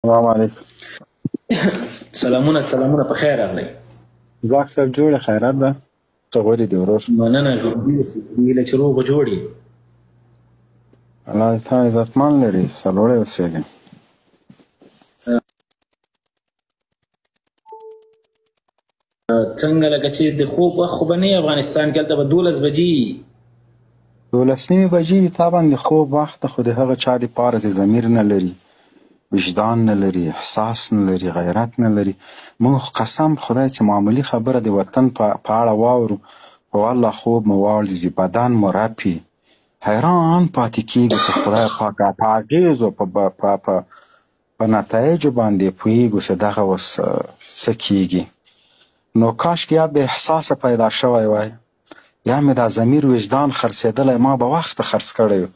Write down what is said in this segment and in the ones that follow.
السلام علیکم. سلامونه سلامونه په خیر راغلی. ځواک صاحب جوړې خیرات ده؟ ته غولې دې ورور. مننه ژوندي اوسې، هیله چې روغ جوړ یې. الله دې تا عزتمن لري، سرلوړی اوسېږې. څنګه لکه چې د خوب وخت خو به نه یې افغانستان کې، هلته به 12 بجې 12 بجې دي تا باندې خوب وخت ده، خو د هغه چا دپاره چې ضمیر نه لري، وجدان نه لري، احساس نه لري، غیرت نه لري. موږ قسم خدای چې معمولي خبره د وطن په اړه واورو، په والله خوب مو والوځي، بدن مو رپي، حیران پاتې کېږو چې خدای پاکه په اغېزو په نتایجو باندې پوهېږو چې دغه اوس څه کېږي. نو کاشکې یا به احساسه پیدا شوی وای، یا مې دا ضمیر وجدان خرڅېدلی، ما به وخته خرڅ کړی و.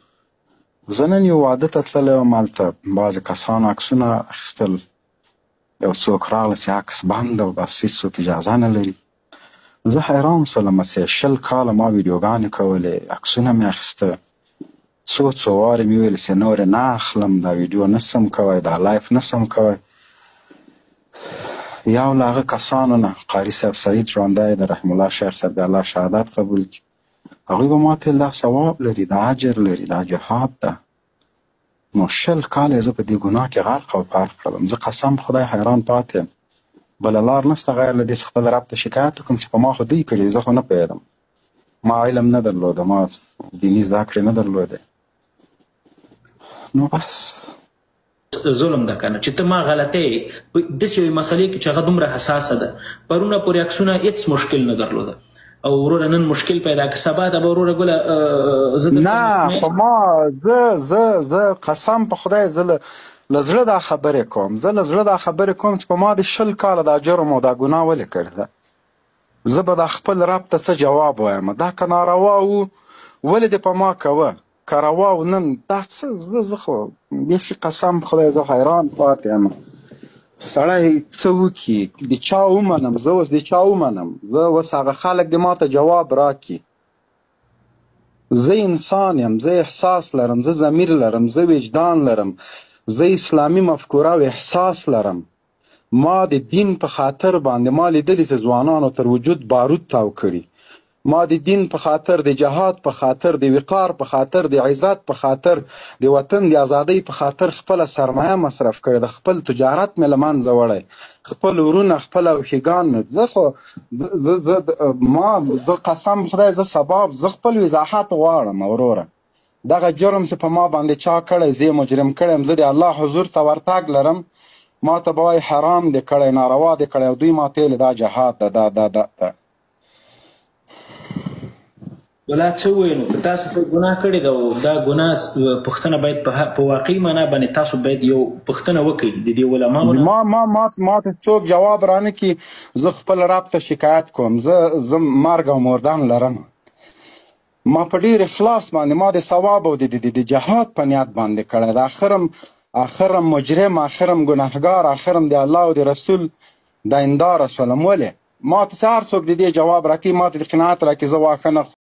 زه نن یو واده ته تللی وم، هلته بعضې کسانو عکسونه اخیستل، یو څوک راغله چې عکس بند او بس هېڅوک اجازه نه لري. زه حیران شولم چې 20 کاله ما ویډیوګانې کولې، عکسونه مې اخیسته، څو وارې مې ویل چې نورې نه اخلم، دا ویډیو نه سم کوی، دا لایف نه سم کوی. یو له هغه کسانو نه قاري صاحب سعید ژوندی د رحم الله شیخ صاحب د الله شهادت قبول کړي، هغوی به ما ته ویل دا ثواب لري، دا اجر لري، دا جهاد ده. نو 20 کاله زه په دې ګناه کې غرق او غرق کړم. زه قسم خدای حیران پاتې یم، بله لار نشته غیر له دې چې خپل رب ته شکایت وکړم چې په ما خو دوی کړي، زه خو نه پوهېدم، ما علم نه درلوده، ما دیني زده کړې نه درلودې. نو بس ظلم ده کنه چې ته ما غلطه یې په داسې یوې مسلې کې چې هغه دومره حساسه ده. پرونه پورې عکسونه هېڅ مشکل نه درلوده، او وروره نن مشکل پیدا که، سبا ته به وروره ګله زه درته نه په ما زه قسم په خدای زه له زړه دا خبرې کوم، زه له زړه دا خبرې کوم چې په ما د 20 کاله دا جرم او دا ګناه ولې کړې ده. زه به دا خپل رب ته څه جواب وایم؟ دا که ناروا و ولې دې په ما کوه، که روا و نن دا څه. زه خو بیخي قسم په خدای زه حیران پاتې یم. سړی څه وکړي، د چا ومنم؟ زه اوس د چا ومنم؟ زه اوس هغه خلک دې ما ته جواب راکړي. زه انسان یم، زه احساس لرم، زه ضمیر لرم، زه وجدان لرم، زه اسلامي مفکوره او احساس لرم. ما د دین په خاطر باندې ما لیدلي چې ځوانانو تر وجود بارود تاو کړي. ما د دین په خاطر، د جهاد په خاطر، د وقار په خاطر، د عزت په خاطر، د وطن د ازادۍ په خاطر خپله سرمایه مصرف کړې ده، خپل تجارت مې له منځه وړی، خپل ورونه، خپل اوښیګان مې. زه خو زه قسم خدای زه سبا زه خپل وضاحت غواړم وروره. دغه جرم چې په ما باندې چا کړی، زه مجرم کړی یم، زه د الله حضور ته ورتګ لرم، ما ته به وایي حرام دې کړی، ناروا دې کړی، او دوی ما ته ویلې دا جهاد ده. دا ولا څه ووایو نو که تاسو کوم ګناه کړې ده، او دا ګناه پوښتنه باید په واقعي معنا باندې تاسو باید یو پوښتنه وکړئ د دې علماو نه. ما ته څوک جواب رانه کړي، زه خپل رب ته شکایت کوم. زه مرګ او مردان لرم. ما په ډېر اخلاص باندې ما د ثواب او د جهاد په نیت باندې کړی ده. اخرم مجرم، اخرم ګناهګار، اخرم د الله او د رسول داینداره شولم. ولې ما ته چې هر څوک د دې جواب راکړي، ما ته د قناعت راکړي، زه واښه نه